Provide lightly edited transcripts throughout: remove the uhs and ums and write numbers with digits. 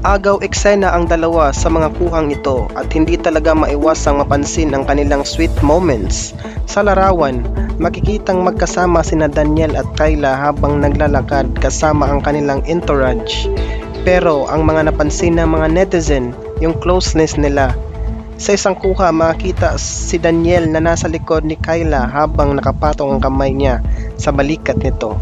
Agaw eksena ang dalawa sa mga kuhang ito at hindi talaga maiwasang mapansin ang kanilang sweet moments. Sa larawan, makikitang magkasama sina Daniel at Kyla habang naglalakad kasama ang kanilang entourage. Pero ang mga napansin ng mga netizen, yung closeness nila. Sa isang kuha makikita si Daniel na nasa likod ni Kyla habang nakapatong ang kamay niya sa balikat nito.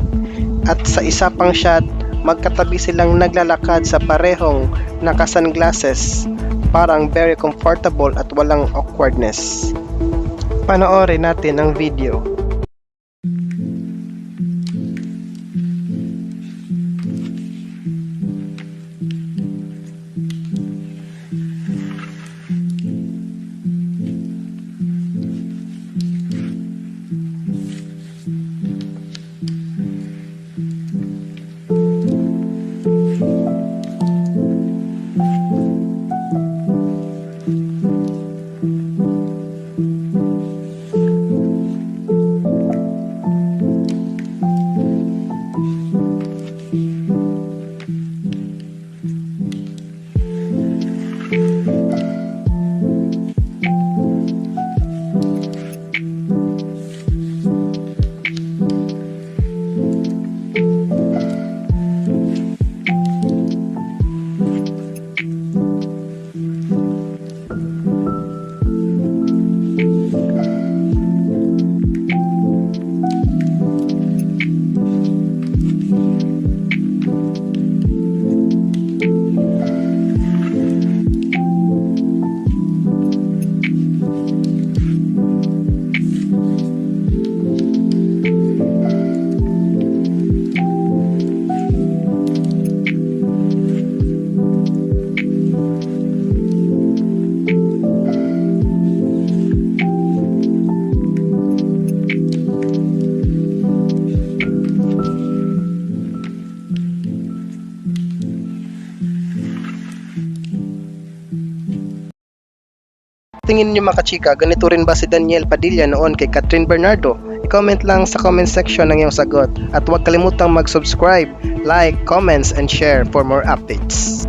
At sa isa pang shot, magkatabi silang naglalakad sa parehong naka-sunglasses, parang very comfortable at walang awkwardness. Panoorin natin ang video. Tingin niyo mga kachika, ganito rin ba si Daniel Padilla noon kay Catherine Bernardo? I-comment lang sa comment section ng iyong sagot at huwag kalimutang mag-subscribe, like, comments, and share for more updates.